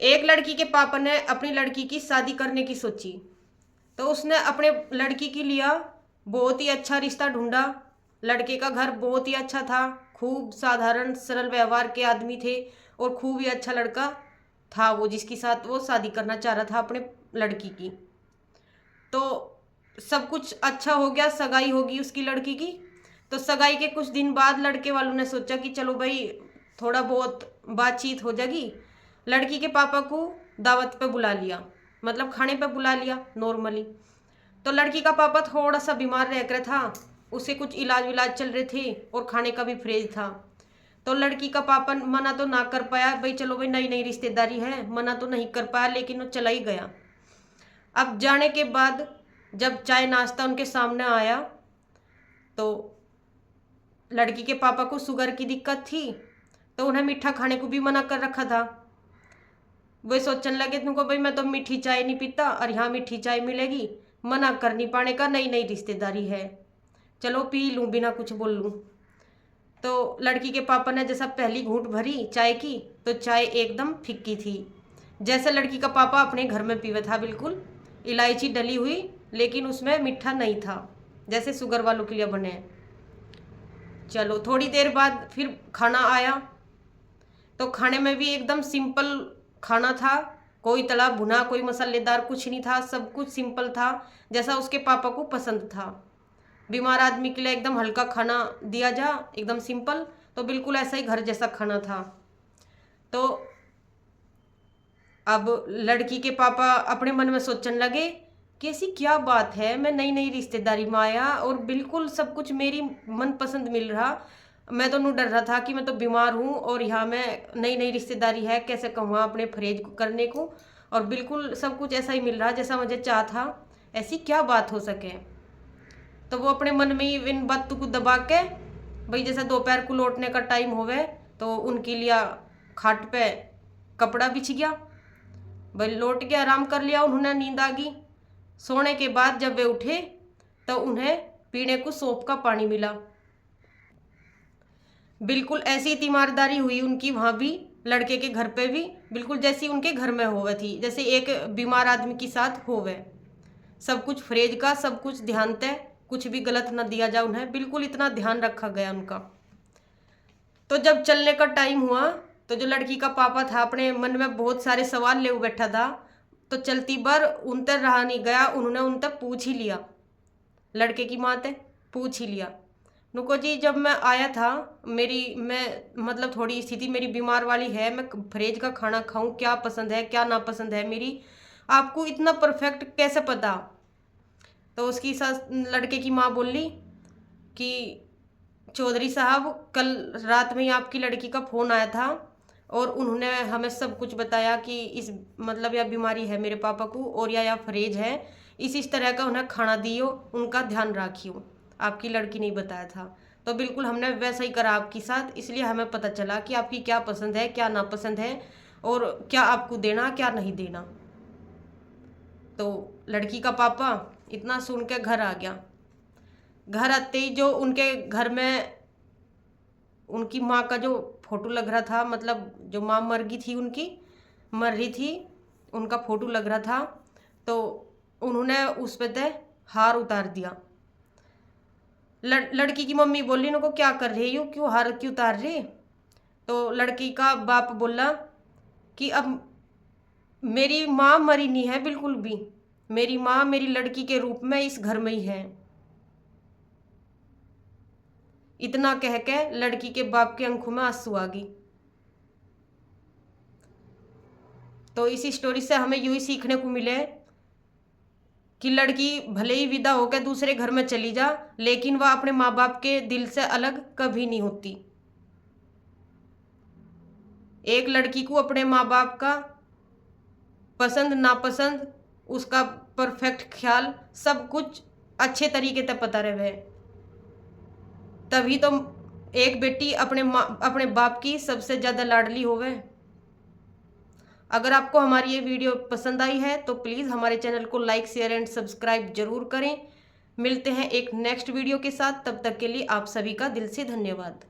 एक लड़की के पापा ने अपनी लड़की की शादी करने की सोची, तो उसने अपने लड़की के लिया बहुत ही अच्छा रिश्ता ढूंढा। लड़के का घर बहुत ही अच्छा था, खूब साधारण सरल व्यवहार के आदमी थे और खूब ही अच्छा लड़का था वो, जिसके साथ वो शादी करना चाह रहा था अपने लड़की की। तो सब कुछ अच्छा हो गया, सगाई होगी उसकी लड़की की। तो सगाई के कुछ दिन बाद लड़के वालों ने सोचा कि चलो भाई थोड़ा बहुत बातचीत हो जाएगी। लड़की के पापा को दावत पे बुला लिया, मतलब खाने पे बुला लिया नॉर्मली। तो लड़की का पापा थोड़ा सा बीमार रह कर था, उसे कुछ इलाज विलाज चल रहे थे और खाने का भी फ्रेज था। तो लड़की का पापा मना तो ना कर पाया, भाई चलो भाई नई नई रिश्तेदारी है, मना तो नहीं कर पाया, लेकिन वो चला ही गया। अब जाने के बाद जब चाय नाश्ता उनके सामने आया, तो लड़की के पापा को शुगर की दिक्कत थी, तो उन्हें मीठा खाने को भी मना कर रखा था। वे सोचने लगे तुमको भाई मैं तो मीठी चाय नहीं पीता और यहाँ मीठी चाय मिलेगी, मना कर नहीं पाने का, नई नई रिश्तेदारी है, चलो पी लूँ बिना कुछ बोल लूँ। तो लड़की के पापा ने जैसा पहली घूंट भरी चाय की, तो चाय एकदम फिक्की थी, जैसे लड़की का पापा अपने घर में पीवे था, बिल्कुल इलायची डली हुई, लेकिन उसमें मीठा नहीं था, जैसे शुगर वालों के लिए बने। चलो थोड़ी देर बाद फिर खाना आया, तो खाने में भी एकदम सिंपल खाना था, कोई तला भुना कोई मसालेदार कुछ नहीं था, सब कुछ सिंपल था जैसा उसके पापा को पसंद था। बीमार आदमी के लिए एकदम हल्का खाना दिया जा, एकदम सिंपल, तो बिल्कुल ऐसा ही घर जैसा खाना था। तो अब लड़की के पापा अपने मन में सोचने लगे कि ऐसी क्या बात है, मैं नई नई रिश्तेदारी में आया और बिल्कुल सब कुछ मेरी मनपसंद मिल रहा, मैं तो नहीं डर रहा था कि मैं तो बीमार हूँ और यहाँ में नई नई रिश्तेदारी है, कैसे कहूँ अपने फ्रेज करने को, और बिल्कुल सब कुछ ऐसा ही मिल रहा जैसा मुझे चाह था, ऐसी क्या बात हो सके। तो वो अपने मन में ही इन बातों को दबा के, भाई जैसे दोपहर को लौटने का टाइम होवे, तो उनके लिए खाट पे कपड़ा बिछ गया, भाई लौट के आराम कर लिया उन्होंने, नींद आ गई। सोने के बाद जब वे उठे तो उन्हें पीने को सौंफ का पानी मिला। बिल्कुल ऐसी तीमारदारी हुई उनकी वहाँ भी, लड़के के घर पे भी, बिल्कुल जैसी उनके घर में होवे थी, जैसे एक बीमार आदमी के साथ होवे। सब कुछ फ्रेज का, सब कुछ ध्यान तय, कुछ भी गलत न दिया जाए उन्हें, बिल्कुल इतना ध्यान रखा गया उनका। तो जब चलने का टाइम हुआ, तो जो लड़की का पापा था अपने मन में बहुत सारे सवाल ले बैठा था, तो चलती बार उन तक रहा नहीं गया, उन्होंने उन तक पूछ ही लिया, लड़के की माँ ते पूछ ही लिया, नुको जी जब मैं आया था, मैं मतलब थोड़ी स्थिति मेरी बीमार वाली है, मैं फ्रेज का खाना खाऊं, क्या पसंद है क्या नापसंद है मेरी, आपको इतना परफेक्ट कैसे पता। तो उसकी सास लड़के की माँ बोली कि चौधरी साहब कल रात में ही आपकी लड़की का फ़ोन आया था और उन्होंने हमें सब कुछ बताया कि इस मतलब यह बीमारी है मेरे पापा को और या फ्रेज है, इस तरह का उन्हें खाना दियो, उनका ध्यान रखियो, आपकी लड़की नहीं बताया था। तो बिल्कुल हमने वैसा ही करा आपके साथ, इसलिए हमें पता चला कि आपकी क्या पसंद है क्या नापसंद है और क्या आपको देना क्या नहीं देना। तो लड़की का पापा इतना सुन के घर आ गया। घर आते ही जो उनके घर में उनकी माँ का जो फोटो लग रहा था, मतलब जो माँ मर गई थी उनकी, मर रही थी, उनका फोटो लग रहा था, तो उन्होंने उस पे तय हार उतार दिया। लड़की की मम्मी बोली उनको क्या कर रही हो, क्यों हार क्यों उतार रही। तो लड़की का बाप बोला कि अब मेरी माँ मरी नहीं है बिल्कुल भी, मेरी माँ मेरी लड़की के रूप में इस घर में ही है। इतना कह के लड़की के बाप के आंखों में आंसू आ गई। तो इस स्टोरी से हमें यूं ही सीखने को मिले कि लड़की भले ही विदा होकर दूसरे घर में चली जा, लेकिन वह अपने माँ बाप के दिल से अलग कभी नहीं होती। एक लड़की को अपने माँ बाप का पसंद नापसंद, उसका परफेक्ट ख्याल, सब कुछ अच्छे तरीके से पता रहे, तभी तो एक बेटी अपने बाप की सबसे ज़्यादा लाडली होवे। अगर आपको हमारी ये वीडियो पसंद आई है तो प्लीज़ हमारे चैनल को लाइक शेयर एंड सब्सक्राइब जरूर करें। मिलते हैं एक नेक्स्ट वीडियो के साथ, तब तक के लिए आप सभी का दिल से धन्यवाद।